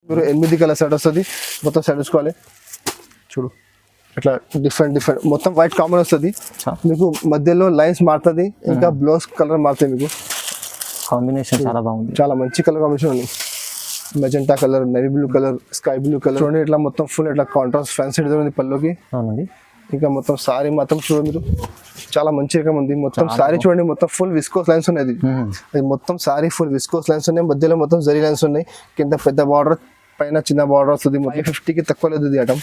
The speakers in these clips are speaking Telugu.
మీరు 8 కలర్ సెట్ వస్తుంది. మొత్తం సెట్ చూసుకోవాలి. చూడు ఇట్లా డిఫరెంట్ మొత్తం వైట్ కామన్ వస్తుంది. మీకు మధ్యలో లైన్స్ మారుతుంది, ఇంకా బ్లౌజ్ కలర్ మారుతుంది. మీకు కాంబినేషన్ చాలా బాగుంది, చాలా మంచి కలర్ కాంబినేషన్ ఉంది. Magenta colour, navy blue colour, sky blue colour చూడండి. ఇట్లా మొత్తం ఫుల్ ఇట్లా కాంట్రాస్ట్ ఫ్యాన్సీ డిజైన్ ఉంది పల్లోకి. అవునండి. ఇంకా మొత్తం సారీ మాత్రం చూడండి మీరు, చాలా మంచి రకం ఉంది. మొత్తం సారీ చూడండి, మొత్తం ఫుల్ విస్కోస్ లైన్స్ ఉన్నాయి. అది మొత్తం సారీ ఫుల్ విస్కోస్ లైన్స్ ఉన్నాయి. మధ్యలో మొత్తం జరీ లైన్స్ ఉన్నాయి. కింద పెద్ద బార్డర్, పైన చిన్న బార్డర్ వస్తుంది. మొత్తం 50కి తక్కువ లేదు ఇది ఐటమ్.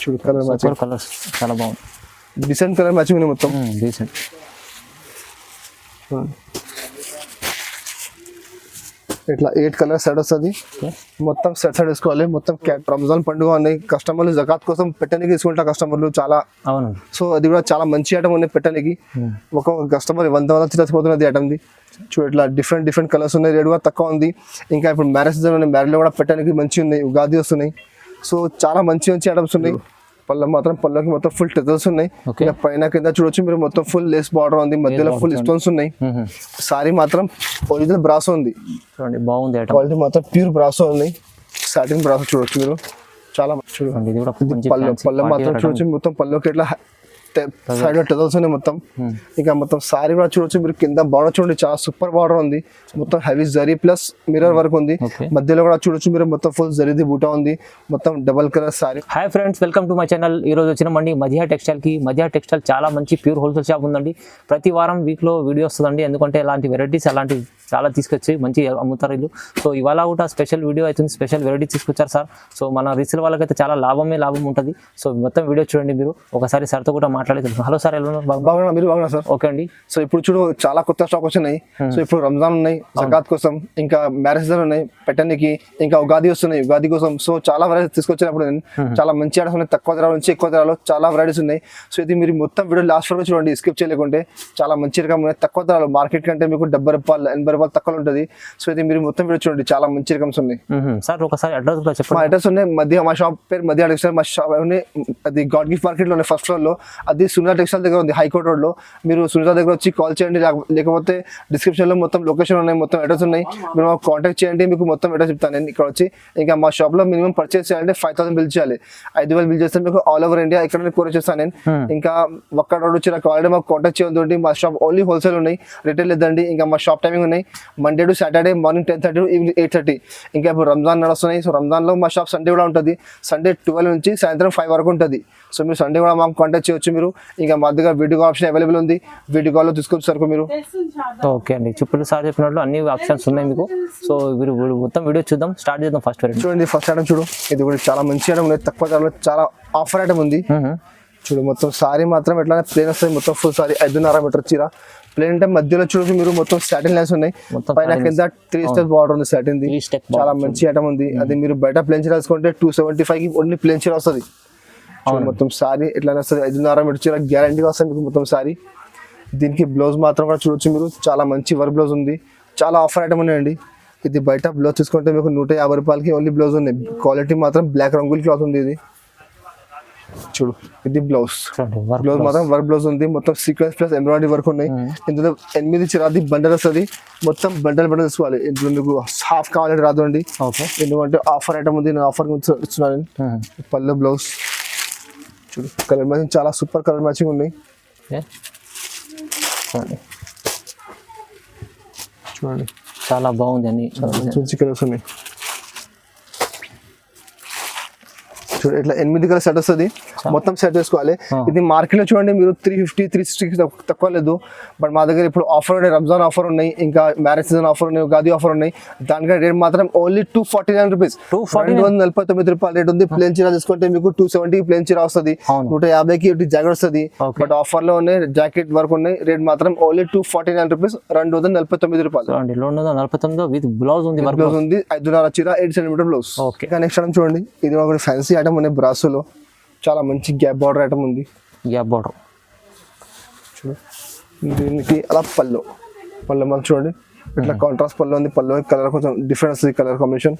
చూడు కలర్ మ్యాచింగ్, కలర్స్ చాలా బాగుంది. డిసెంట్ కలర్ మ్యాచింగ్ ఉంది మొత్తం. డీసెంట్. ఇట్లా 8 కలర్ సెట్ వస్తుంది. మొత్తం సెట్ వేసుకోవాలి. మొత్తం రంజాన్ పండుగ ఉన్నాయి. కస్టమర్లు జకాత్ కోసం పెట్టడానికి తీసుకుంటా కస్టమర్లు చాలా. అవును. సో అది కూడా చాలా మంచి ఐటమ్ ఉన్నాయి పెట్టడానికి. ఒక కస్టమర్ 100 చచ్చిపోతున్నది ఐటమ్ది. చూడు ఇట్లా డిఫరెంట్ కలర్స్ ఉన్నాయి. రేట్ కూడా తక్కువ ఉంది. ఇంకా ఇప్పుడు మ్యారేజ్ సీజన్ ఉన్నాయి, మ్యారేజ్లో కూడా పెట్టడానికి మంచి ఉన్నాయి. ఉగాది వస్తున్నాయి. సో చాలా మంచి ఐటమ్స్ ఉన్నాయి. పళ్ళకి మొత్తం ఫుల్ టెజల్స్ ఉన్నాయి. పైన కింద చూడొచ్చు మీరు, మొత్తం ఫుల్ లేస్ బార్డర్ ఉంది. మధ్యలో ఫుల్ స్టోన్స్ ఉన్నాయి. సారీ మాత్రం ఒరిజినల్ బ్రాసో ఉంది. బాగుంది. క్వాలిటీ మాత్రం ప్యూర్ బ్రాసో ఉంది. సాటిన్ బ్రాసో చూడొచ్చు మీరు, చాలా చూడండి. పళ్ళు మాత్రం చూడొచ్చు, మొత్తం పళ్ళుకి ఇట్లా సైడ్ టెజల్స్ ఉన్నాయి మొత్తం. ఇంకా మొత్తం సారీ కూడా చూడొచ్చు మీరు. కింద బార్డర్ చూడండి, చాలా సూపర్ బార్డర్ ఉంది. మొత్తం heavy zari plus mirror work ఉంది. మధ్యలో కూడా చూడొచ్చు మీరు, మొత్తం ఫుల్ జరీది బూటా ఉంది. మొత్తం double colour sorry. Hi friends, welcome to my channel. ఈ రోజు వచ్చినామండి మజిహా టెక్స్టైల్ కి. మజిహా టెక్స్టైల్ చాలా మంచి ప్యూర్ హోల్సేల్ షాప్ ఉందండి. ప్రతి వారం వీక్లో వీడియో వస్తుందండి. ఎందుకంటే ఇలాంటి వెరైటీస్ అలాంటివి చాలా తీసుకొచ్చి మంచి అమ్ముతారు వీళ్ళు. సో ఇవాళ కూడా స్పెషల్ వీడియో అవుతుంది. స్పెషల్ వెరైటీ తీసుకొచ్చారు సార్. సో మన రీసేల్ వాళ్ళకైతే చాలా లాభం ఉంటుంది. సో మొత్తం వీడియో చూడండి మీరు. ఒకసారి సార్తో కూడా మాట్లాడి తెలుసు. హలో సార్, ఎలా ఉన్నారు? బాగున్నా, మీరు బాగున్నా సార్? ఓకే అండి. సో ఇప్పుడు చూడు, చాలా కొత్త స్టాక్ వచ్చినాయి. సో ఇప్పుడు రంజాన్ ఉన్నాయి, జకాత్ కోసం, ఇంకా మ్యారేజ్ ఉన్నాయి పెట్టడానికి, ఇంకా ఉగాది వస్తున్నాయి, ఉగాది కోసం. సో చాలా వెరైటీస్ తీసుకొచ్చినప్పుడు చాలా మంచి ఐటమ్స్ ఉన్నాయి. తక్కువ ధర నుంచి ఎక్కువ ధరలో చాలా వెరైటీస్ ఉన్నాయి. సో ఇది మీరు మొత్తం వీడియో లాస్ట్ వరకు చూడండి, స్కిప్ చేయలేకుంటే. చాలా మంచి రకం ఉన్నాయి, తక్కువ ధరలో. మార్కెట్ కంటే మీకు 70 రూపాయలు 80 రూపాయలు తక్కువ ఉంటుంది. సో ఇది మీరు మొత్తం వీడియో చూడండి, చాలా మంచి రకమ్స్ ఉన్నాయి. సార్ ఒకసారి అడ్రస్ కూడా చెప్పండి. మా అడ్రస్ ఉన్నాయి మా షాప్ పేరు మధ్య టెక్స్టైల్. మా షాప్ అది గాడ్ గిఫ్ట్ మార్కెట్ లో ఫస్ట్ ఫ్లోర్ లో. అది సునీత టెక్స్టైల్ దగ్గర ఉంది, హైకోర్ట్ రోడ్ లో. మీరు సునీత దగ్గర వచ్చి కాల్ చేయండి, లేకపోతే డిస్క్రిప్షన్ లో మొత్తం లొకేషన్ ఉన్నాయి, మొత్తం అడ్రస్ ఉన్నాయి. మీరు మాకు కాంటాక్ట్ చేయండి, మీకు మొత్తం అడ్రస్ చెప్తాను నేను ఇక్కడ వచ్చి. ఇంకా మా షాప్ లో మినిమం పర్చేస్ చేయాలంటే 5000 బిల్ చేయాలి. 5000 బిల్ చేస్తే మీకు ఆల్ ఓవర్ ఇండియా ఇక్కడ కొరియర్ చేస్తాను నేను. ఇంకా ఒక్క రోడ్ వచ్చి నాకు ఆల్రెడీ మాకు కాంటాక్ట్ చేయొద్దు. మా షాప్ ఓన్లీ హోల్సేల్ ఉన్నాయి, రిటైల్ లేదండి. ఇంకా మా షాప్ టైమింగ్ ఉన్నాయి Monday to Saturday morning 10:30 to evening 8:30. ఇంకా ఇప్పుడు రంజాన్ నడుస్తున్నాయి. సో రంజాన్ లో మా షాప్ సండే కూడా ఉంటుంది. సండే 12 నుంచి సాయంత్రం 5 వరకు ఉంటుంది. సో మీరు సండే కూడా మాకు కాంటాక్ట్ చేయొచ్చు మీరు. ఇంకా మా దగ్గర వీడియో కాల్ ఆప్షన్ అవైలబుల్ ఉంది, వీడియో కాల్ లో తీసుకోవచ్చు సరుకు మీరు. ఓకే అండి, ఇప్పుడు సార్ చెప్పినట్లు అన్ని ఆప్షన్స్ ఉన్నాయి మీకు. సో మీరు మొత్తం వీడియో చూద్దాం, స్టార్ట్ చేద్దాం. ఫస్ట్ చూడండి, ఫస్ట్ ఐటమ్ చూడు. ఇది కూడా చాలా మంచి ఐటమ్ ఉంది, తక్కువ ధరలో చాలా ఆఫర్ ఐటమ్ ఉంది. చూడు మొత్తం సారీ మాత్రం ఎట్లా ప్లేన్ వస్తుంది. మొత్తం ఫుల్ సారీ 5.5 మీటర్ చీర ప్లేన్ అంటే మధ్యలో చూడొచ్చు మీరు, మొత్తం సాటిన్ లైన్స్ ఉన్నాయి. పైన కింద 3 స్టెప్ బార్డర్ ఉంది సాటిన్ ది. చాలా మంచి ఐటమ్ ఉంది. అది మీరు బయట ప్లేన్ చీర వేసుకుంటే 275 కి ఓన్లీ ప్లేన్ చీర వస్తుంది. మొత్తం సారీ ఎట్లా వస్తుంది, 5.5 మీటర్ చీర గ్యారంటీగా వస్తుంది మీకు మొత్తం సారీ. దీనికి బ్లౌజ్ మాత్రం కూడా చూడొచ్చు మీరు, చాలా మంచి వర్క్ బ్లౌజ్ ఉంది. చాలా ఆఫర్ ఐటమ్ ఉన్నాయండి. ఇది బయట బ్లౌజ్ తీసుకుంటే మీకు 150 రూపాయలకి ఓన్లీ బ్లౌజ్ ఉంది. క్వాలిటీ మాత్రం బ్లాక్ రంగుల్ క్లాత్ ఉంది. ఇది చూడు, ఇది బ్లౌజ్ మాత్రం వర్క్ బ్లౌజ్ ఉంది. మొత్తం సీక్వెన్స్ ప్లస్ ఎంబ్రాయిడరీ వర్క్ ఉన్నాయి. ఇందులో 8 చిరాది బండల్ వస్తుంది. మొత్తం బండల్ తీసుకోవాలి. ఇందులో మీకు హాఫ్ కావాలంటే రాదు అండి, ఎందుకంటే ఆఫర్ ఐటమ్ ఉంది. నేను ఆఫర్ ఇస్తున్నాను. పళ్ళు బ్లౌజ్ చూడు, కలర్ మ్యాచింగ్ చాలా సూపర్ కలర్ మ్యాచింగ్ ఉన్నాయి. చూడండి చాలా బాగుంది అండి, మంచి కలర్స్ ఉన్నాయి. చూడండి ఇట్లా 8 కలర్ సెట్ వస్తుంది. మొత్తం సెట్ వేసుకోవాలి. ఇది మార్కెట్ లో చూడండి మీరు 350 360 తక్కువ లేదు. బట్ మా దగ్గర ఇప్పుడు ఆఫర్ ఉన్నాయి, రంజాన్ ఆఫర్ ఉన్నాయి, ఇంకా మ్యారేజ్ సీజన్ ఆఫర్ ఉన్నాయి, ఉగాది ఆఫర్ ఉన్నాయి. దానికంటే రేట్ మాత్రం ఓన్లీ 249 రూపీస్, 249 రూపాయలు రేట్ ఉంది. ప్లేన్ చీర తీసుకుంటే మీకు 270 ప్లేన్ చీర వస్తుంది, 150కి జాకెట్ వస్తుంది. బట్ ఆఫర్ లో ఉన్నాయి, జాకెట్ వర్క్ ఉన్నాయి. రేట్ మాత్రం ఓన్లీ 249 రూపీస్, 249 రూపాయలు. 249 విత్ బ్లౌజ్ ఉంది, బ్లౌజ్ ఉంది. 5.5 చీర 8 సెంటీమీటర్ బ్లౌజ్. నెక్స్ట్ ఐటమ్ చూడండి, ఇది ఒక ఫ్యాన్సీ ఐటమ్ ఉన్నాయి బ్రాసోలో. చాలా మంచి గ్యాప్ బార్డర్ ఐటమ్ ఉంది. గ్యాప్ బార్డర్ చూడు, దీనికి అలా పళ్ళు మనం చూడండి ఇట్లా కాంట్రాస్ట్ పళ్ళు ఉంది. పళ్ళు కలర్ కొంచెం డిఫరెంట్ వస్తుంది, కలర్ కాంబినేషన్.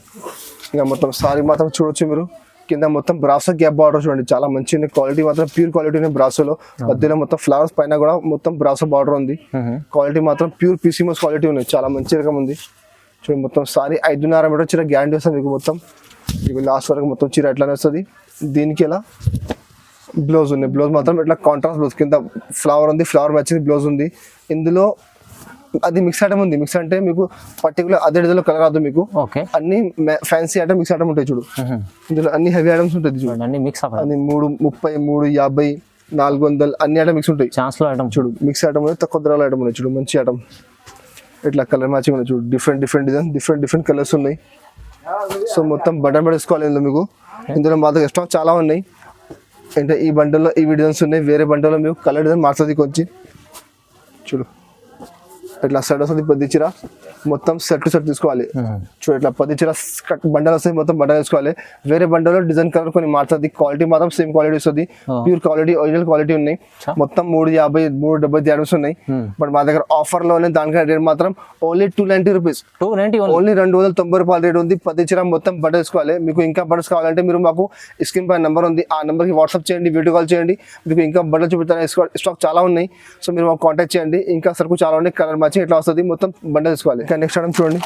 ఇంకా మొత్తం సారీ మాత్రం చూడొచ్చు మీరు. కింద మొత్తం బ్రాసో గ్యాప్ బార్డర్ చూడండి, చాలా మంచి ఉంది. క్వాలిటీ మాత్రం ప్యూర్ క్వాలిటీ ఉంది బ్రాసోలో. మధ్యలో మొత్తం ఫ్లవర్స్, పైన కూడా మొత్తం బ్రాసో బార్డర్ ఉంది. క్వాలిటీ మాత్రం ప్యూర్ పీసీమోస్ క్వాలిటీ ఉంది, చాలా మంచి రకం ఉంది. చూడండి మొత్తం సారీ 5.5 మీటర్ చీర గ్యారంటీ వస్తుంది మీకు మొత్తం. మీకు లాస్ట్ వరకు మొత్తం చీర ఎట్లానే వస్తుంది. దీనికి ఇలా బ్లౌజ్ ఉంది. బ్లౌజ్ మాత్రం ఇట్లా కాంట్రాస్ట్ బ్లౌజ్, కింద ఫ్లవర్ ఉంది, ఫ్లవర్ మ్యాచింగ్ బ్లౌజ్ ఉంది. ఇందులో అది మిక్స్ ఐటమ్ ఉంది. మిక్స్ అంటే మీకు పర్టికులర్ అదే డిజైన్లో కలర్ రాదు మీకు. ఓకే, అన్ని ఫ్యాన్సీ ఐటమ్ మిక్స్ ఐటమ్ ఉంటాయి చూడు. ఇందులో అన్ని హెవీ ఐటమ్స్ ఉంటుంది చూడు. అన్ని మిక్స్ అది 330, 350, 400 అన్ని ఐటమ్ మిక్స్ ఉంటాయి. ఛాన్స్ లో ఐటమ్ చూడు. మిక్స్ ఐటమ్ ఉంది, తక్కువ ధరల ఐటమ్ ఉన్నాయి చూడు. మంచి ఐటమ్ ఇట్లా కలర్ మ్యాచింగ్ ఉన్నాయి చూడు. డిఫరెంట్ డిజైన్, డిఫరెంట్ కలర్స్ ఉన్నాయి. సో మొత్తం బటన్ పడేసుకోవాలి ఇందులో మీకు. ఇందులో మా దగ్గర స్టాక్ చాలా ఉన్నాయి. అంటే ఈ బండల్లో ఈ డిజైన్స్ ఉన్నాయి. వేరే బండల్లో మీకు కలర్ డిజైన్ మార్చుతుంది కొంచెం చూడు. ఇట్లా సెట్ వస్తుంది 10 చీర మొత్తం సెట్ తీసుకోవాలి చూడు. ఇట్లా 10 చీర బండలు వస్తాయి, మొత్తం బండలు వేసుకోవాలి. వేరే బండలో డిజైన్ కలర్ కొన్ని మారుతుంది. క్వాలిటీ మాత్రం సేమ్ క్వాలిటీ వస్తుంది. ప్యూర్ క్వాలిటీ, ఒరిజినల్ క్వాలిటీ ఉన్నాయి. మొత్తం 350, 370 ఐటమ్స్ ఉన్నాయి. బట్ మా దగ్గర ఆఫర్ లోనే దానికంటే రేట్ మాత్రం ఓన్లీ 290 రూపీస్. ఓన్లీ 290 రూపాయల రేట్ ఉంది. 10 చీర మొత్తం బట్ట వేసుకోవాలి. మీకు ఇంకా బట్టర్స్ కావాలంటే మీరు మాకు స్క్రీన్ పై నెంబర్ ఉంది, ఆ నెంబర్కి వాట్సాప్ చేయండి, వీడియో కాల్ చేయండి. మీకు ఇంకా బట్టలు చూపిస్తాను. స్టాక్ చాలా ఉన్నాయి. సో మీరు మాకు కాంటాక్ట్ చేయండి. ఇంకా సరుకు చాలా ఉన్నాయి. కలర్ మ్యాచింగ్ ఇట్లా వస్తుంది. మొత్తం బండ తీసుకోవాలి. ఇంకా నెక్స్ట్ ఐటమ్ చూడండి.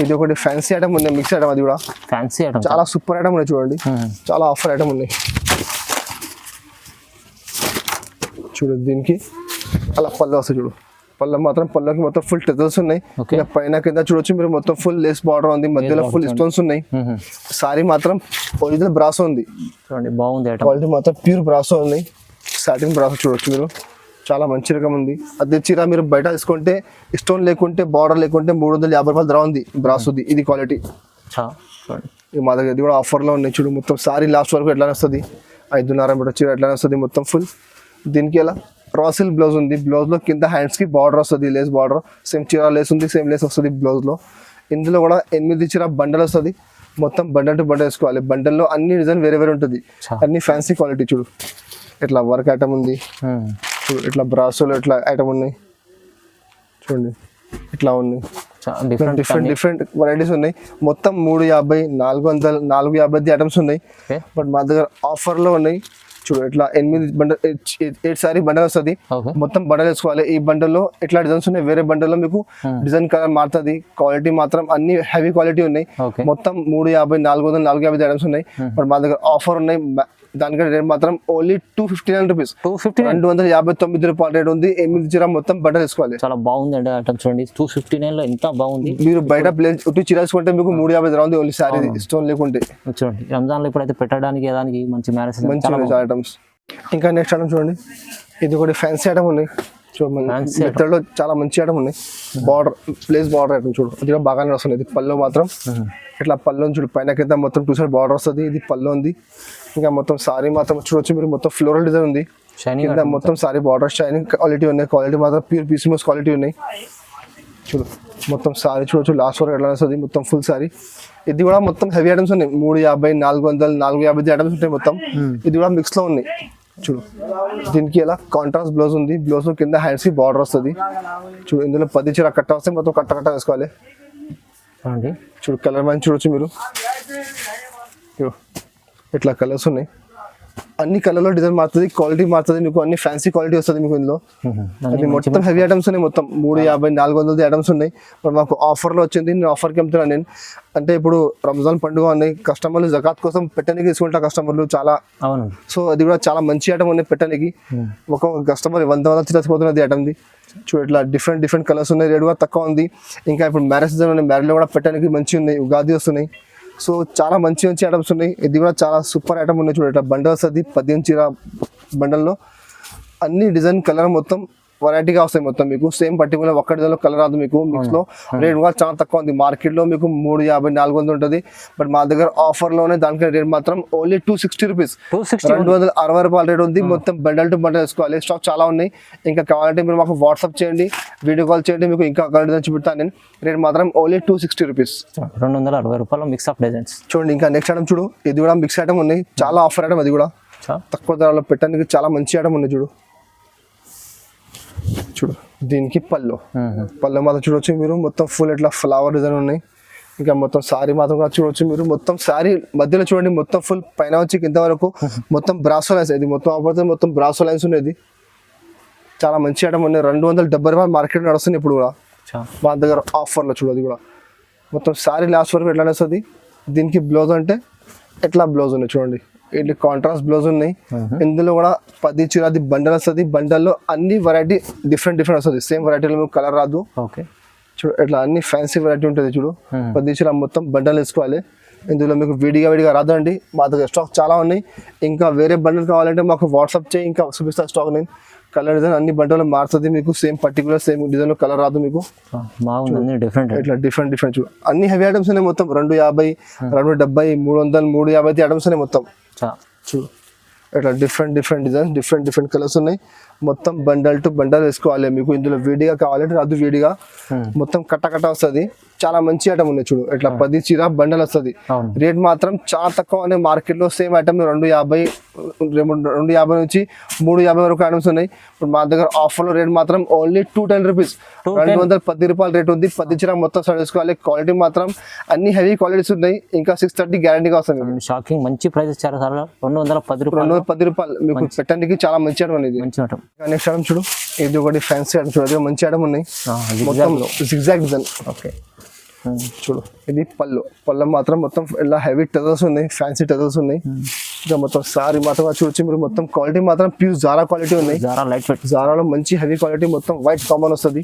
ఇది ఒకటి ఫ్యాన్సీ ఐటమ్ ఉంది, మిక్స్ ఐటమ్. అది కూడా ఫ్యాన్సీ ఐటమ్, చాలా సూపర్ ఐటమ్ ఉన్నాయి చూడండి. చాలా ఆఫర్ ఐటమ్ ఉన్నాయి చూడు. దీనికి అలా పళ్ళు వస్తాయి చూడు. పళ్ళు మాత్రం పళ్ళకి మొత్తం ఫుల్ టెజల్స్ ఉన్నాయి. పైన కింద చూడొచ్చు మీరు. మొత్తం ఫుల్ లేస్ బార్డర్ ఉంది, మధ్యలో ఫుల్ స్టోన్స్ ఉన్నాయి. సారీ మాత్రం ఒరిజినల్ బ్రాసో ఉంది చూడండి. బాగుంది. క్వాలిటీ మాత్రం ప్యూర్ బ్రాసో ఉంది. సాటిన్ బ్రాసో చూడొచ్చు మీరు. చాలా మంచి రకం ఉంది. అదే చీర మీరు బయట తీసుకుంటే స్టోన్ లేకుంటే, బార్డర్ లేకుంటే 350 రూపాయలు ధర ఉంది బ్రాసోది. ఇది క్వాలిటీ. మా దగ్గర ఇది కూడా ఆఫర్లో ఉన్నాయి చూడు. మొత్తం సారీ లాస్ట్ వరకు ఎట్లానే వస్తుంది. 5.5 మీటర్ చీర ఎట్లానే వస్తుంది మొత్తం ఫుల్. దీనికి ఎలా రాసిల్ బ్లౌజ్ ఉంది. బ్లౌజ్లో కింద హ్యాండ్స్కి బార్డర్ వస్తుంది, లేస్ బార్డర్. సేమ్ చీర లేస్ ఉంది, సేమ్ లేస్ వస్తుంది బ్లౌజ్లో. ఇందులో కూడా 8 చీర బండల్ వస్తుంది. మొత్తం బండల్ టు బండల్ వేసుకోవాలి. బండల్లో అన్ని డిజైన్ వేరే వేరే ఉంటుంది. అన్ని ఫ్యాన్సీ క్వాలిటీ చూడు. ఇట్లా వర్క్ ఐటమ్ ఉంది చూడు. ఇట్లా బ్రాసోలో ఇట్లా ఐటమ్ ఉన్నాయి చూడండి. ఇట్లా ఉన్నాయి. డిఫరెంట్ వెరైటీస్ ఉన్నాయి. మొత్తం 350, 400, 450 ఐటమ్స్ ఉన్నాయి. బట్ మా దగ్గర ఆఫర్లో ఉన్నాయి చూడు. ఇట్లా 8 సారీ బండల్ వస్తుంది. మొత్తం బండల్ వేసుకోవాలి. ఈ బండల్లో ఇట్లా డిజైన్స్ ఉన్నాయి. వేరే బండల్లో మీకు డిజైన్ కలర్ మారుతుంది. క్వాలిటీ మాత్రం అన్ని హెవీ క్వాలిటీ ఉన్నాయి. మొత్తం 350, 400, 450 ఐటమ్స్ ఉన్నాయి. బట్ మా దగ్గర ఆఫర్ ఉన్నాయి. దానికంటే రేట్ మాత్రం ఓన్లీ 259 రూపీస్. 259 రూపాయల రేట్ ఉంది. 8 చీర మొత్తం బట్ట తీసుకోవాలి. చాలా బాగుంది అండి ఐటమ్ చూడండి. 259 లో ఎంత బాగుంది. మీరు బయట ప్లేన్ చీర తీసుకుంటే మీకు 350 ఉంది. ఓన్లీ సారీ స్టోన్ లేకుంటే. చూడండి రంజాన్ లో ఇప్పుడైతే పెట్టడానికి దానికి మంచి మ్యారేజ్ మంచి ఐటమ్స్. ఇంకా నెక్స్ట్ ఐటమ్ చూడండి. ఇది ఒకటి ఫ్యాన్సీ ఐటమ్ ఉన్నాయి చూడండి. చాలా మంచి ఐటమ్ ఉన్నాయి. బార్డర్ ప్లేస్ బార్డర్ ఐటమ్ చూడు. అది కూడా బాగానే వస్తుంది. ఇది పళ్ళు మాత్రం ఇట్లా పళ్ళు చూడు. పైన కింద మొత్తం 2 సైడ్ బార్డర్ వస్తుంది. ఇది పళ్ళు ఉంది. ఇంకా మొత్తం సారీ మాత్రం చూడొచ్చు మీరు. మొత్తం ఫ్లోరల్ డిజైన్ ఉంది. కింద మొత్తం సారీ బార్డర్ షైనింగ్ క్వాలిటీ ఉన్నాయి. క్వాలిటీ మాత్రం ప్యూర్ పీస్మోస్ క్వాలిటీ ఉన్నాయి చూడు. మొత్తం సారీ చూడొచ్చు. లాస్ట్ వరకు ఎట్లా వస్తుంది మొత్తం ఫుల్ సారీ. ఇది కూడా మొత్తం హెవీ ఐటమ్స్ ఉన్నాయి. 350, 400, 450 ఐటమ్స్ ఉంటాయి మొత్తం. ఇది కూడా మిక్స్ లో ఉన్నాయి చూడు. దీనికి ఎలా కాంట్రాస్ట్ బ్లౌజ్ ఉంది. బ్లౌజ్ కింద హ్యాండ్స్ కి బార్డర్ వస్తుంది చూడు. ఇందులో 10 చీర కట్ట వస్తాయి. మొత్తం కట్ట వేసుకోవాలి చూడు. కలర్ మంచి చూడొచ్చు మీరు. ఇట్లా కలర్స్ ఉన్నాయి. అన్ని కలర్లో డిజైన్ మారుతుంది, క్వాలిటీ మారుతుంది. మీకు అన్ని ఫ్యాన్సీ క్వాలిటీ వస్తుంది మీకు ఇందులో. అది మొత్తం హెవీ ఐటమ్స్ ఉన్నాయి. మొత్తం 350, 400 ఐటమ్స్ ఉన్నాయి. ఇప్పుడు మాకు ఆఫర్లో వచ్చింది. నేను ఆఫర్కి అమ్ముతున్నాను నేను. అంటే ఇప్పుడు రంజాన్ పండుగ ఉన్నాయి. కస్టమర్లు జకాత్ కోసం పెట్టడానికి తీసుకుంటా కస్టమర్లు చాలా. సో అది కూడా చాలా మంచి ఐటమ్ ఉన్నాయి పెట్టడానికి. ఒక కస్టమర్ 100 తీసిపోతున్నది ఐటమ్ది చూడు. ఇట్లా డిఫరెంట్ కలర్స్ ఉన్నాయి. రేట్ కూడా తక్కువ ఉంది. ఇంకా ఇప్పుడు మ్యారేజ్ సీజన్ ఉన్నాయి. మ్యారేజ్లో కూడా పెట్టడానికి మంచి ఉన్నాయి. ఉగాది వస్తున్నాయి. సో చాలా మంచి ఐటమ్స్ ఉన్నాయి. ఇది కూడా చాలా సూపర్ ఐటమ్ ఉన్నాయి చూడ. ఇట్లా బండల్ వస్తుంది. 18 చీర బండల్లో అన్ని డిజైన్ కలర్ మొత్తం వెరైటీగా వస్తాయి మొత్తం మీకు. సేమ్ పర్టికులర్ ఒక్క డిజైన్లో కలర్ రాదు మీకు. మిక్స్ లో రేట్ కూడా చాలా తక్కువ ఉంది. మార్కెట్ లో మీకు 350, 400 ఉంటుంది. బట్ మా దగ్గర ఆఫర్ లోనే దానికి రేట్ మాత్రం ఓన్లీ 260 రూపీస్. 260 రూపాయల రేట్ ఉంది. మొత్తం బండల్ టు బండల్ వేసుకోవాలి. స్టాక్ చాలా ఉన్నాయి. ఇంకా కావాలంటే మీరు మాకు వాట్సాప్ చేయండి, వీడియో కాల్ చేయండి. మీకు ఇంకా కలర్ డిజైన్ చూపిస్తాను నేను. రేట్ మాత్రం ఓన్లీ 260 రూపీస్. 260 రూపాయలు మిక్స్ ఆఫ్ డిజైన్స్ చూడండి. ఇంకా నెక్స్ట్ ఐటమ్ చూడు. ఇది కూడా మిక్స్ ఐటమ్ ఉన్నాయి. చాలా ఆఫర్ ఐటమ్. అది కూడా తక్కువ ధరలో పెట్టడానికి చాలా మంచి ఐటమ్ ఉన్నాయి చూడు. దీనికి పళ్ళు మాత్రం చూడొచ్చు మీరు. మొత్తం ఫుల్ ఇట్లా ఫ్లవర్ డిజైన్ ఉన్నాయి. ఇంకా మొత్తం సారీ మాత్రం కూడా చూడొచ్చు మీరు. మొత్తం సారీ మధ్యలో చూడండి. మొత్తం ఫుల్ పైన వచ్చి కింద వరకు మొత్తం బ్రాసో లైన్స్. ఇది మొత్తం ఆపడితే మొత్తం బ్రాసో లైన్స్ ఉన్నాయి. చాలా మంచి ఐటమ్ ఉన్నాయి. 270 రూపాయలు మార్కెట్ నడుస్తుంది ఇప్పుడు కూడా. మా దగ్గర ఆఫర్లో చూడు. అది కూడా మొత్తం సారీ లాస్ట్ వరకు ఎట్లా వస్తుంది. దీనికి బ్లౌజ్ అంటే ఎట్లా బ్లౌజ్ ఉన్నాయి చూడండి, ఇట్లా కాంట్రాస్ట్ బ్లౌజ్ ఉన్నాయి. ఇందులో కూడా 10 చీరది బండల్ వస్తుంది. బండల్లో అన్ని వెరైటీ డిఫరెంట్ వస్తుంది. సేమ్ వెరైటీలో మీకు కలర్ రాదు. ఓకే చూడు ఇట్లా అన్ని ఫ్యాన్సీ వెరైటీ ఉంటుంది. చూడు 10 చీర మొత్తం బండల్ వేసుకోవాలి. ఇందులో మీకు విడిగా రాదండి. మా దగ్గర స్టాక్ చాలా ఉన్నాయి. ఇంకా వేరే బండలు కావాలంటే మాకు వాట్సాప్ చేయి, ఇంకా చూపిస్తా స్టాక్. నేను కలర్ డిజైన్ అన్ని బండలు మారుతుంది మీకు. సేమ్ పర్టికులర్ సేమ్ డిజైన్ లో కలర్ రాదు మీకు. ఇట్లా డిఫరెంట్ చూడు అన్ని హెవీ ఐటమ్స్ ఉన్నాయి. మొత్తం 250, 270, 300, 350 ఐటమ్స్ ఉన్నాయి మొత్తం. చూడు ఇట్లా డిఫరెంట్ డిజైన్స్, డిఫరెంట్ కలర్స్ ఉన్నాయి. మొత్తం బండల్ టు బండల్ వేసుకోవాలి మీకు. ఇందులో విడిగా కావాలంటే రాదు, విడిగా మొత్తం కట్ట వస్తుంది. చాలా మంచి ఐటమ్ ఉన్నాయి. చూడు ఇట్లా 10 చీర బండల్ వస్తుంది. రేట్ మాత్రం చాలా తక్కువ ఉన్నాయి. మార్కెట్ లో సేమ్ ఐటమ్ 250 నుంచి 350 వరకు ఐటమ్స్ ఉన్నాయి. ఇప్పుడు మా దగ్గర ఆఫర్ లో రేట్ మాత్రం ఓన్లీ 210 రూపీస్, 210 రూపాయలు రేట్ ఉంది. 10 చీర మొత్తం సెట్ చేసుకోవాలి. క్వాలిటీ మాత్రం అన్ని హెవీ క్వాలిటీస్ ఉన్నాయి. ఇంకా 630 గ్యారంటీగా వస్తుంది. షాకింగ్ మంచి ప్రైస్ ఇచ్చారు సార్. 210 రూపాయలు మీకు పెట్టడానికి చాలా మంచి ఐటమ్ అనేది. నెక్స్ట్ ఐటమ్ చూడు, ఇది ఒకటి ఫ్యాన్సీ ఐటమ్. చూడు మంచి ఐటమ్ ఉన్నాయి. మొత్తం జిగ్జాగ్ డిజైన్. ఓకే చూడు ఇది పళ్ళు మాత్రం మొత్తం ఇలా హెవీ టెజల్స్ ఉన్నాయి, ఫ్యాన్సీ టెజల్స్ ఉన్నాయి. ఇంకా మొత్తం సారీ మాత్రం చూడొచ్చు మీరు. మొత్తం క్వాలిటీ మాత్రం ప్యూర్ జారా క్వాలిటీ ఉన్నాయి. జారాలో మంచి హెవీ క్వాలిటీ. మొత్తం వైట్ కామన్ వస్తుంది.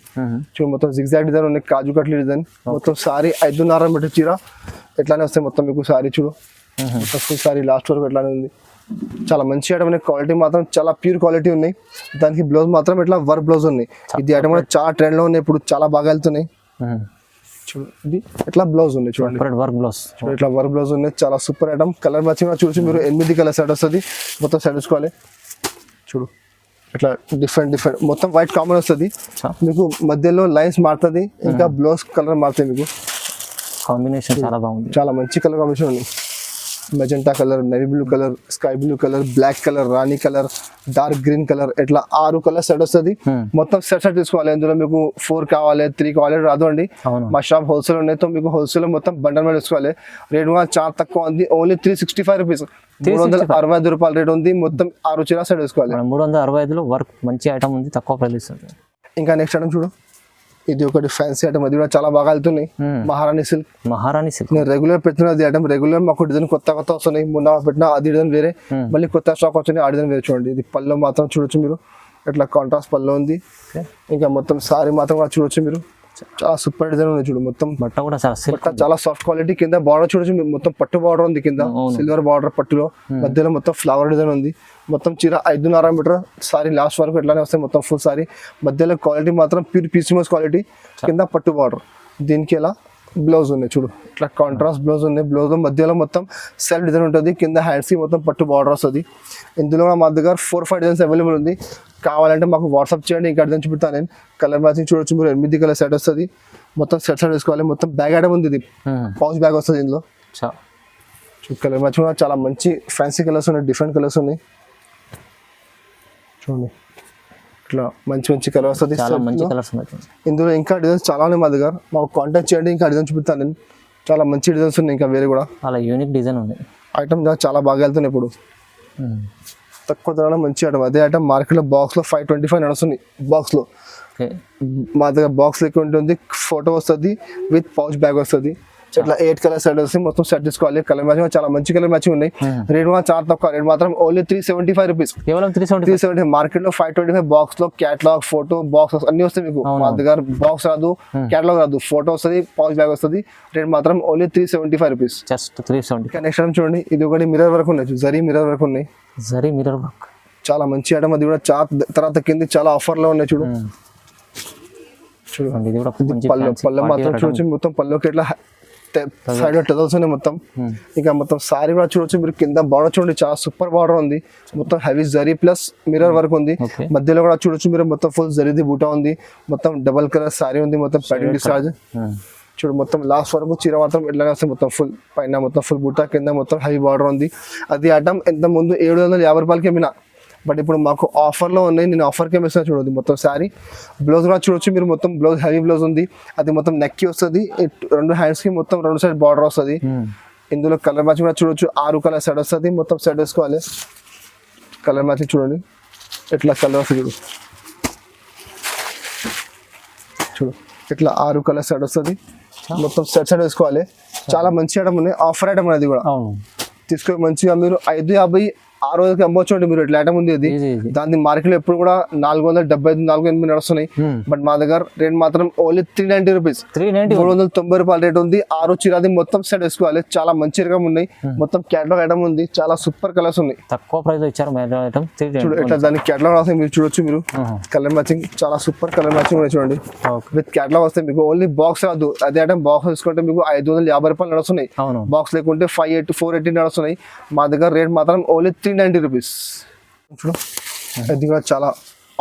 చూడు మొత్తం జిగ్జాగ్ డిజైన్ ఉన్నాయి, కాజు కట్లీ డిజైన్. మొత్తం సారీ 5.5 మీటర్ చీర ఎట్లానే వస్తాయి మొత్తం మీకు. సారీ చూడు మొత్తం ఫుల్ సారీ లాస్ట్ వరకు ఎట్లానే ఉంది. చాలా మంచి ఐటమ్ ఉన్నాయి. క్వాలిటీ మాత్రం చాలా ప్యూర్ క్వాలిటీ ఉన్నాయి. దానికి బ్లౌజ్ మాత్రం ఇట్లా వర్క్ బ్లౌజ్ ఉన్నాయి. ఇది ఐటమ్ కూడా చాలా ట్రెండ్ లో ఉన్నాయి, ఇప్పుడు చాలా బాగా వెళ్తున్నాయి. చూడు ఇది ఇట్లా బ్లౌజ్ ఉంది. చూడండి వర్క్ బ్లౌజ్, ఇట్లా వర్క్ బ్లౌజ్ ఉన్నాయి. చాలా సూపర్ ఐటమ్. కలర్ మ్యాచింగ్ చూసి మీరు 8 కలర్ సెట్ వస్తుంది. మొత్తం సెట్ వేసుకోవాలి. చూడు ఇట్లా డిఫరెంట్ మొత్తం వైట్ కామన్ వస్తుంది మీకు. మధ్యలో లైన్స్ మారుతుంది, ఇంకా బ్లౌజ్ కలర్ మారుతాయి మీకు. కాంబినేషన్ చాలా బాగుంది. చాలా మంచి కలర్ కాంబినేషన్ ఉంది. Magenta colour, navy blue colour, sky blue colour, black colour, rani colour, dark green colour, ఇట్లా 6 కలర్ సెట్ వస్తుంది. మొత్తం సెట్ తీసుకోవాలి. ఇందులో మీకు 4 కావాలి, 3 కావాలి రాదు అండి. మా షాప్ హోల్సేల్ ఉన్నాయి, మీకు హోల్సేల్ మొత్తం బండల్ మీద తీసుకోవాలి. రేట్ కూడా చాలా తక్కువ ఉంది. ఓన్లీ 365 రూపీస్, 365 రూపాయలు రేట్ ఉంది. మొత్తం 6 చీర సెట్ వేసుకోవాలి. 365లో వర్క్ మంచి ఐటమ్ ఉంది, తక్కువ ప్రైస్. ఇంకా నెక్స్ట్ ఐటమ్ చూడు, ఇది ఒకటి ఫ్యాన్సీ ఐటమ్. అది కూడా చాలా బాగా వెళ్తున్నాయి. మహారాణి సిల్క్ నేను రెగ్యులర్ పెట్టినది ఐటమ్. రెగ్యులర్ మాకు డిజైన్ కొత్త వస్తున్నాయి. మొన్న పెట్టిన అది డిజైన్ వేరే, మళ్ళీ కొత్త స్టాక్ వచ్చినాయి. ఆ డిజైన్ వేరే. చూడండి ఇది పళ్ళు మాత్రం చూడొచ్చు మీరు. ఇట్లా కాంట్రాస్ట్ పళ్ళు ఉంది. ఇంకా మొత్తం సారీ మాత్రం కూడా చూడొచ్చు మీరు. చాలా సూపర్ డిజైన్ ఉంది. చూడు మొత్తం బట్ట కూడా చాలా సాఫ్ట్ క్వాలిటీ. కింద బార్డర్ చూడొచ్చు, మొత్తం పట్టు బార్డర్ ఉంది కింద, సిల్వర్ బార్డర్ పట్టులో. మధ్యలో మొత్తం ఫ్లవర్ డిజైన్ ఉంది. మొత్తం చీర 5.5 మీటర్ సారీ లాస్ట్ వరకు ఎట్లానే వస్తాయి. మొత్తం ఫుల్ సారీ. మధ్యలో క్వాలిటీ మాత్రం ప్యూర్ పీసీఎస్ క్వాలిటీ. కింద పట్టు బార్డర్. దీనికి ఎలా బ్లౌజ్ ఉన్నాయి చూడు, ఇట్లా కాంట్రాస్ట్ బ్లౌజ్ ఉన్నాయి. బ్లౌజ్ మధ్యలో మొత్తం సెల్ఫ్ డిజైన్ ఉంటుంది. కింద హ్యాండ్స్కి మొత్తం పట్టు బార్డర్ వస్తుంది. ఇందులో మా దగ్గర 4-5 డిజైన్స్ అవైలబుల్ ఉంది. కావాలంటే మాకు వాట్సాప్ చేయండి, ఇంకా డిజైన్ చూపిస్తాను నేను. కలర్ మ్యాచింగ్ చూడొచ్చు మీరు. 8 కలర్ సెట్ వస్తుంది. మొత్తం సెట్ వేసుకోవాలి. మొత్తం బ్యాగ్ ఐటమ్ ఉంది. ఇది పౌచ్ బ్యాగ్ వస్తుంది ఇందులో. కలర్ మ్యాచింగ్ కూడా చాలా మంచి ఫ్యాన్సీ కలర్స్ ఉన్నాయి, డిఫరెంట్ కలర్స్ ఉన్నాయి. చూడండి ఇట్లా మంచి కలర్ వస్తుంది. ఇందులో ఇంకా డిజైన్స్ చాలా ఉన్నాయి మా దగ్గర. మాకు కాంటాక్ట్ చేయండి, ఇంకా డిజైన్ చూపిస్తాను నేను. చాలా మంచి డిజైన్స్ ఉన్నాయి. ఇంకా వేరే కూడా చాలా యూనిక్ డిజైన్ ఉంది. ఐటమ్ చాలా బాగా వెళ్తున్నాయి ఇప్పుడు. తక్కువ ధరలో మంచి ఐటమ్. అదే ఐటమ్ మార్కెట్లో బాక్స్లో 525 నడుస్తుంది. బాక్స్లో మా దగ్గర బాక్స్ ఎక్కువ ఉంటుంది. ఫోటో వస్తుంది విత్ పౌచ్ బ్యాగ్ వస్తుంది. ఇట్లా 8 కలర్ సెట్ వస్తుంది. మొత్తం సెట్ తీసుకోవాలి. కలర్ మ్యాచింగ్ చాలా మంచి కలర్ మ్యాచింగ్ ఉన్నాయి. రేట్ కూడా చాలా తక్కువ. రేట్ మాత్రం ఓన్లీ 375 రూపీస్. కేవలం 370. మార్కెట్ లో 525. బాక్స్ లో క్యాటలాగ్, ఫోటో, బాక్స్ అన్ని వస్తాయి మీకు. మా దగ్గర బాక్స్ రాదు, క్యాటలాగ్ రాదు, ఫోటో వస్తుంది, పౌచ్ బ్యాగ్ వస్తుంది. రేట్ మాత్రం only 375 rupees. Just 370. Next item చూడండి, ఇది ఒకటి మిర్రర్ వర్క్ ఉన్నాయి. జరీ మిర్రర్ వర్క్ ఉన్నాయి. చాలా మంచి ఐటమ్. అది కూడా చాలా తర్వాత కింద చాలా ఆఫర్ లో ఉన్నాయి. చూడు పళ్ళు మాత్రం చూడొచ్చు. మొత్తం పళ్ళుకి ఇట్లా సైడ్ టెజల్స్ ఉన్నాయి మొత్తం. ఇంకా మొత్తం సారీ కూడా చూడొచ్చు మీరు. కింద బార్డర్ చూడండి, చాలా సూపర్ బార్డర్ ఉంది. మొత్తం heavy zari plus mirror work ఉంది. మధ్యలో కూడా చూడొచ్చు మీరు. మొత్తం ఫుల్ జరీది బూటా ఉంది. మొత్తం డబల్ కలర్ సారీ ఉంది. మొత్తం ప్యాకింగ్ డిశ్చార్జ్ చూడు. మొత్తం లాస్ట్ వరకు చీర మాత్రం ఇట్లానే వస్తుంది. మొత్తం ఫుల్ పైన మొత్తం ఫుల్ బూటా, కింద మొత్తం హెవీ బార్డర్ ఉంది. అది ఐటమ్ ఎంత ముందు 750 రూపాయలకి అమ్మినా, బట్ ఇప్పుడు మాకు ఆఫర్లో ఉన్నాయి. నేను ఆఫర్కి వేసిన చూడదు. మొత్తం శారీ బ్లౌజ్ కూడా చూడొచ్చు మీరు. మొత్తం బ్లౌజ్ హెవీ బ్లౌజ్ ఉంది. అది మొత్తం నెక్కి వస్తుంది. 2 హ్యాండ్స్కి మొత్తం 2 సైడ్ బార్డర్ వస్తుంది. ఇందులో కలర్ మ్యాచింగ్ కూడా చూడొచ్చు. 6 కలర్ సెట్ వస్తుంది. మొత్తం సెట్ వేసుకోవాలి. కలర్ మ్యాచింగ్ చూడండి, ఎట్లా కలర్ వస్తుంది చూడు. ఇట్లా 6 కలర్ సెట్ వస్తుంది. మొత్తం సెట్ వేసుకోవాలి. చాలా మంచి ఐటమ్ ఉన్నాయి, ఆఫర్ ఐటమ్ అనేది కూడా అవును తీసుకొని మంచిగా మీరు 550 ఆ రోజుకి అమ్మవచ్చు అండి మీరు. ఇట్లా ఐటమ్ ఉంది అది. దాని మార్కెట్ లో ఎప్పుడు కూడా 475 480 నడుస్తున్నాయి. బట్ మా దగ్గర రేట్ మాత్రం ఓన్లీ 390 రూపీస్, 390 రూపాయల రేట్ ఉంది. 6 చీరది మొత్తం సెట్ వేసుకోవాలి. చాలా మంచి రకం ఉన్నాయి, మొత్తం క్యాటలాగ్ ఐటమ్ ఉంది, చాలా సూపర్ కలర్స్ ఉన్నాయి. తక్కువ ప్రైస్ ఇచ్చారు ఐటమ్. చూడు ఇట్లా దాని క్యాటలాగ్ వస్తాయి, మీరు చూడొచ్చు. మీరు కలర్ మ్యాచింగ్ చాలా సూపర్ కలర్ మ్యాచింగ్ ఉన్నాయి చూడండి. విత్ క్యాటలాగ్ వస్తాయి మీకు. ఓన్లీ బాక్స్ రాదు, అదే ఐటమ్ బాక్స్ తీసుకుంటే మీకు 550 రూపాయలు నడుస్తున్నాయి. బాక్స్ లేకుంటే 480 నడుస్తున్నాయి. మా దగ్గర రేట్ మాత్రం ఓన్లీ 390 రూపీస్. చూడు ఇది కూడా చాలా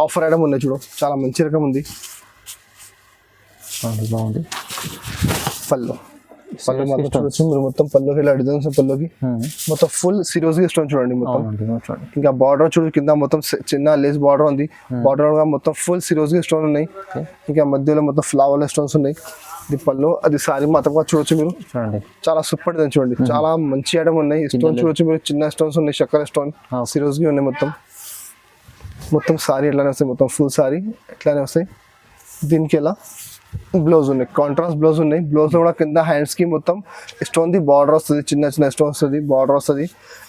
ఆఫర్ ఐటమ్ ఉన్నాయి. చూడు చాలా మంచి రకం ఉంది. బాగుంది. పళ్ళు మాత్రం చూడొచ్చు మీరు. మొత్తం పళ్ళుకి ఇలా డిజైన్స్, పళ్ళుకి మొత్తం ఫుల్ సీరియస్ గా ఇష్టం చూడండి. మొత్తం ఇంకా బార్డర్ చూడు, కింద మొత్తం చిన్న లేస్ బార్డర్ ఉంది. బార్డర్ మొత్తం ఫుల్ సీరియస్ గా స్టోన్ ఉన్నాయి. ఇంకా మధ్యలో మొత్తం ఫ్లవర్ స్టోన్స్ ఉన్నాయి. ఇది పళ్ళు, అది సారీ మాత్రం చూడొచ్చు మీరు. చాలా సూపర్ డిజైన్ చూడండి. చాలా మంచి ఐటమ్ ఉన్నాయి. స్టోన్ చూడొచ్చు మీరు, చిన్న స్టోన్స్ ఉన్నాయి, చక్కర స్టోన్ సీరియస్ గా ఉన్నాయి. మొత్తం సారీ ఎట్లానే వస్తాయి, మొత్తం ఫుల్ సారీ ఎట్లానే వస్తాయి. దీనికి ఎలా బ్లౌజ్ ఉన్నాయి, కాంట్రాస్ట్ బ్లౌజ్ ఉన్నాయి. బ్లౌజ్ లో కూడా కింద హ్యాండ్స్ కి మొత్తం స్టోన్ ది బార్డర్ వస్తుంది, చిన్న చిన్న స్టోన్ వస్తుంది, బార్డర్ వస్తుంది.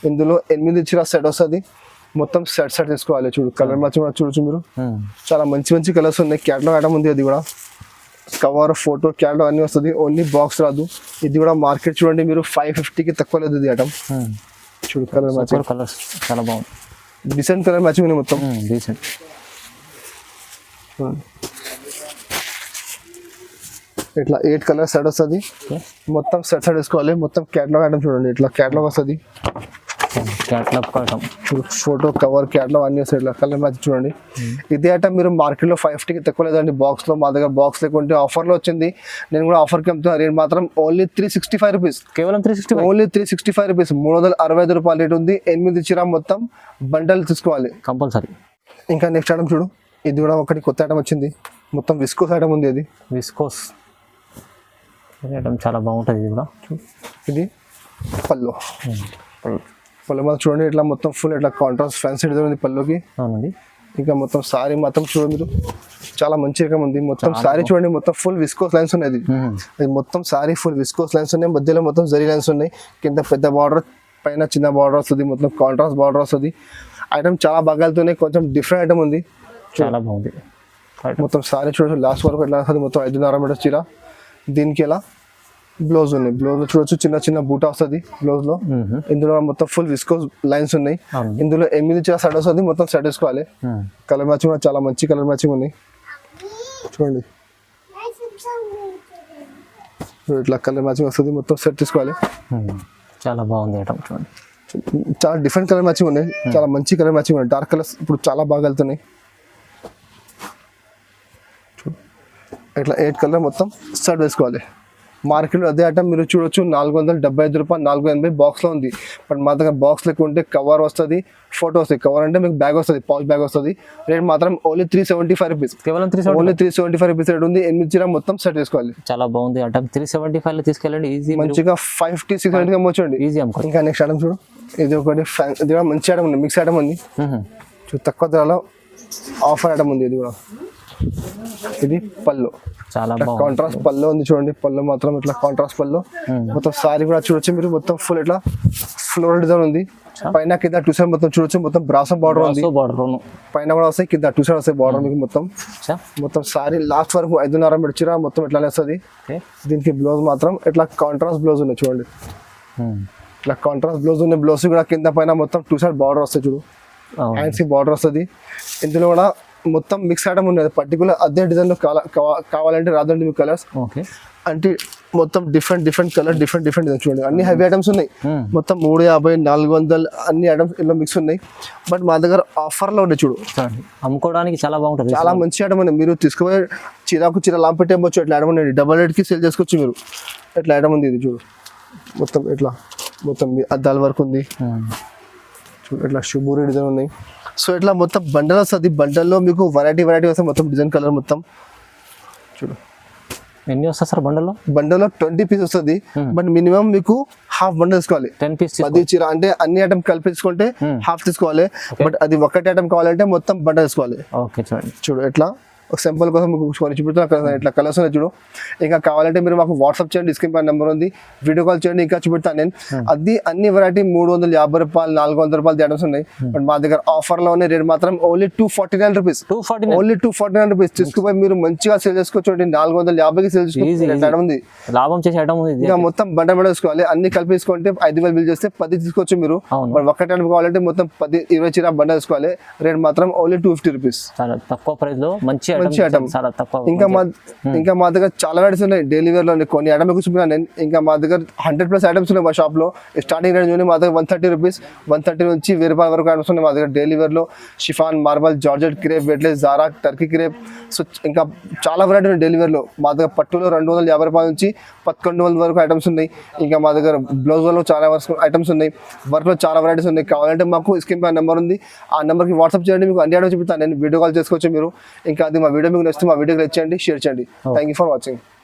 ఇందులో 8 చీర సెట్ వస్తుంది. మొత్తం సెట్ తీసుకోవాలి. చూడు కలర్ మ్యాచింగ్ కూడా చూడొచ్చు మీరు. చాలా మంచి మంచి కలర్స్ ఉన్నాయి. క్యాటలాగ్ ఐటమ్ ఉంది, అది కూడా కవర్ ఫోటో క్యాటలాగ్ అన్ని వస్తుంది. ఓన్లీ బాక్స్ రాదు. ఇది కూడా మార్కెట్ చూడండి మీరు 550కి తక్కువ లేదు ఇది ఐటమ్. చూడు కలర్ మ్యాచింగ్, కలర్స్ చాలా బాగుంది. డిసెంట్ కలర్ మ్యాచింగ్ ఉంది మొత్తం. డీసెంట్. ఇట్లా 8 కలర్ సెట్ వస్తుంది. మొత్తం సెట్ వేసుకోవాలి. మొత్తం క్యాటలాగ్ ఐటమ్ చూడండి. ఇట్లా క్యాటలాగ్ వస్తుంది. Catalogue item photo cover catalogue అన్ని వస్తాయి. ఇట్లా కలర్ మ్యాచ్ చూడండి. ఇదే ఐటమ్ మీరు మార్కెట్ లో 550కి తక్కువ లేదండి బాక్స్ లో. మా దగ్గర బాక్స్ లేకుంటే ఆఫర్ లో వచ్చింది. నేను కూడా ఆఫర్ కి అమ్ముతున్నా. రేట్ మాత్రం ఓన్లీ 365 రూపీస్. కేవలం 365, ఓన్లీ 365 రూపీస్. 365 రూపాయల రేట్ ఉంది. 8 చీర మొత్తం బండల్ తీసుకోవాలి కంపల్సరీ. ఇంకా నెక్స్ట్ ఐటమ్ చూడు. ఇది కూడా ఒకటి కొత్త ఐటమ్ వచ్చింది. మొత్తం విస్కోస్ ఐటమ్ ఉంది. అది విస్కోస్ ఐటమ్ చాలా బాగుంటుంది. ఇది కూడా ఇది పళ్ళు. పళ్ళు మాత్రం చూడండి. ఇట్లా మొత్తం ఫుల్ ఇట్లా కాంట్రాస్ట్ ఫ్యాన్సీ డిజైన్ ఉంది పళ్ళుకి. అవునండి. ఇంకా మొత్తం సారీ మాత్రం చూడండి మీరు. చాలా మంచి రకం ఉంది. మొత్తం సారీ చూడండి. మొత్తం ఫుల్ విస్కోస్ లైన్స్ ఉన్నాయి. అది మొత్తం సారీ ఫుల్ విస్కోస్ లైన్స్ ఉన్నాయి. మధ్యలో మొత్తం జరీ లైన్స్ ఉన్నాయి. కింద పెద్ద బార్డర్, పైన చిన్న బార్డర్ వస్తుంది. మొత్తం కాంట్రాస్ట్ బార్డర్ వస్తుంది. ఐటమ్ చాలా బాగాలుతున్నాయి. కొంచెం డిఫరెంట్ ఐటమ్ ఉంది. చాలా బాగుంది. మొత్తం సారీ చూడొచ్చు లాస్ట్ వరకు ఎట్లా వస్తుంది. మొత్తం 5.5 మీటర్ చీర. దీనికి ఎలా బ్లౌజ్ ఉన్నాయి. బ్లౌజ్ లో చూడొచ్చు చిన్న చిన్న బూటా వస్తుంది బ్లౌజ్ లో. ఇందులో మొత్తం ఫుల్ విస్కోస్ లైన్స్ ఉన్నాయి. ఇందులో 8 చీర సెట్ వస్తుంది. మొత్తం సెట్ వేసుకోవాలి. కలర్ మ్యాచింగ్ కూడా చాలా మంచి కలర్ మ్యాచింగ్ ఉన్నాయి చూడండి. ఇట్లా కలర్ మ్యాచింగ్ వస్తుంది. మొత్తం సెట్ తీసుకోవాలి. చాలా బాగుంది ఐటమ్ చూడండి. చాలా డిఫరెంట్ కలర్ మ్యాచింగ్ ఉన్నాయి. చాలా మంచి కలర్ మ్యాచింగ్ ఉన్నాయి. డార్క్ కలర్స్ ఇప్పుడు చాలా బాగా వెళ్తున్నాయి. ఇట్లా 8 కలర్ మొత్తం సెట్ వేసుకోవాలి. మార్కెట్లో అదే ఐటమ్ మీరు చూడొచ్చు 475 రూపాయలు, 480 బాక్స్లో ఉంది. బట్ మా దగ్గర బాక్స్ లెక్క ఉంటే కవర్ వస్తుంది, ఫోటో వస్తుంది. కవర్ అంటే మీకు బ్యాగ్ వస్తుంది, పౌచ్ బ్యాగ్ వస్తుంది. రేట్ మాత్రం ఓన్లీ 375 రూపీస్. కేవలం ఓన్లీ 375 రూపీస్ రేట్ ఉంది. 8 చీర మొత్తం సెట్ వేసుకోవాలి. చాలా బాగుంది ఐటమ్. 375 లో తీసుకెళ్ళండి ఈజీ. మంచిగా 550-600 అమ్మొచ్చండి ఈజీ అమ్ముకో. ఇంకా నెక్స్ట్ ఐటమ్ చూడు. ఇది ఒకటి ఇది కూడా మంచి ఐటమ్ ఉంది. మిక్స్ ఐటమ్ ఉంది. తక్కువ ధరలో ఆఫర్ ఐటమ్ ఉంది. ఇది కూడా ఇది పళ్ళు. చాలా కాంట్రాస్ట్ పళ్ళు ఉంది చూడండి. పళ్ళు మాత్రం ఇట్లా కాంట్రాస్ట్ పళ్ళు. మొత్తం సారీ కూడా చూడొచ్చు మీరు. మొత్తం ఫుల్ ఇట్లా ఫ్లోరల్ డిజైన్ ఉంది. పైన కింద 2 సైడ్ మొత్తం చూడొచ్చు. మొత్తం బ్రాసో బార్డర్ ఉంది. పైన కూడా వస్తాయి, కింద 2 సైడ్ వస్తాయి బార్డర్ మీకు. మొత్తం సారీ లాస్ట్ వరకు 5.5 మీటర్ చీర మొత్తం ఇట్లానే వస్తుంది. దీనికి బ్లౌజ్ మాత్రం ఇట్లా కాంట్రాస్ట్ బ్లౌజ్ ఉన్నాయి చూడండి. ఇట్లా కాంట్రాస్ట్ బ్లౌజ్ ఉన్నాయి. బ్లౌజ్ కూడా కింద పైన మొత్తం 2 సైడ్ బార్డర్ వస్తాయి చూడు. హ్యాండ్స్ కి బార్డర్ వస్తుంది. ఇందులో కూడా మొత్తం మిక్స్ ఐటమ్ ఉన్నది. పర్టికులర్ అదే డిజైన్ లో కావాలంటే రాదండి మీకు కలర్స్. అంటే మొత్తం డిఫరెంట్ కలర్, డిఫరెంట్ డిజైన్ చూడండి. అన్ని హెవీ ఐటమ్స్ ఉన్నాయి. మొత్తం 350, 400 అన్ని ఐటమ్స్ ఇలా మిక్స్ ఉన్నాయి. బట్ మా దగ్గర ఆఫర్ లో ఉన్నాయి చూడు. అమ్ముకోవడానికి చాలా బాగుంటుంది. చాలా మంచి ఐటమ్ ఉంది. మీరు తీసుకుపోయి చీరకు చీర లాంగ్ పెట్టేయచ్చు. ఇట్లా ఐటమ్ ఉంది. డబల్ రేట్ కి సేల్ చేసుకోవచ్చు మీరు. ఇట్లా ఐటమ్ ఉంది. ఇది చూడు. మొత్తం ఇట్లా మొత్తం అద్దాల వరకు ఉంది చూడు. ఇట్లా షుబూరి డిజైన్ ఉన్నాయి. సో ఇట్లా మొత్తం బండల్ వస్తుంది. బండల్లో మీకు వెరైటీ వస్తుంది. మొత్తం డిజైన్ కలర్ మొత్తం చూడు. ఎన్ని వస్తాయి సార్ బండల్లో? బండల్లో 20 పీస్ వస్తుంది. బట్ మినిమం మీకు హాఫ్ బండల్ తీసుకోవాలి. 10 పీస్ 10 చీర అంటే అన్ని ఐటమ్ కలిపి తీసుకుంటే హాఫ్ తీసుకోవాలి. బట్ అది ఒకటి ఐటమ్ కావాలంటే మొత్తం బండల్ తీసుకోవాలి. ఓకే చూడండి. చూడు ఎట్లా ఒక సింపుల్ కోసం మీకు కొన్ని చూపిస్తాను ఇట్లా కలర్స్ ఉన్నాయి చూడు. ఇంకా కావాలంటే మీరు మాకు వాట్సాప్ చేయండి, డిస్క్రిప్షన్ పైన నెంబర్ ఉంది, వీడియో కాల్ చేయండి, ఇంకా చూపిస్తాను నేను. అది అన్ని వెరైటీ 350 రూపాయలు 400 రూపాయలు ఐటమ్స్ ఉన్నాయి. బట్ మా దగ్గర ఆఫర్ లో ఉన్న రేట్ మాత్రం ఓన్లీ 249 రూపీస్, ఓన్లీ 249 రూపీస్. తీసుకుపోయి మీరు మంచిగా సేల్ చేసుకోవచ్చు. 450కి సేల్ చేసుకోవచ్చు ఉంది, లాభం చేసే ఐటమ్ ఉంది. ఇంకా మొత్తం బండ బండ తీసుకోవాలి, అన్ని కలిపి తీసుకుంటే 5,000 బిల్ చేస్తే 10 తీసుకోవచ్చు మీరు. ఒక్కటే కావాలంటే మొత్తం 10-20 చీర బండ తీసుకోవాలి. రేట్ మాత్రం ఓన్లీ 250 రూపీస్, చాలా తక్కువ ప్రైస్ లో మంచి ఐటమ్. చాలా తక్కువ. ఇంకా మా దగ్గర చాలా వెరైటీస్ ఉన్నాయి డైలీ వేర్ లో. కొన్ని ఐటమ్ చూపిస్తున్నాను నేను. ఇంకా మా దగ్గర 100+ ఐటమ్స్ ఉన్నాయి మా షాప్ లో. స్టార్టింగ్ రేంజ్ ఉంది మా దగ్గర 130 రూపీస్, 130 నుంచి 1000 రూపాయల వరకు ఐటమ్స్ ఉన్నాయి మా దగ్గర డైలీ వేర్ లో. Chiffon, marble, georgette crepe, వెట్లెస్, Zara, Turkey crepe. So ఇంకా చాలా వెరైటీ ఉన్నాయి డైలీ వేర్ లో. మా దగ్గర పట్టులో 250 రూపాయల నుంచి 1100 వరకు ఐటమ్స్ ఉన్నాయి. ఇంకా మా దగ్గర బ్లౌజ్ లో చాలా ఐటమ్స్ ఉన్నాయి, వర్క్ లో చాలా వెరైటీస్ ఉన్నాయి. కావాలంటే మాకు స్క్రీన్ పై నెంబర్ ఉంది, ఆ నెంబర్కి వాట్సాప్ చేయండి, మీకు అన్ని ఐటమ్స్ చెప్తాను నేను. వీడియో కాల్ చేసుకోవచ్చు మీరు. ఇంకా అది మా వీడియో మీకు నచ్చితే మా వీడియోకి లైక్ చేయండి, షేర్ చేయండి. Thank you for watching.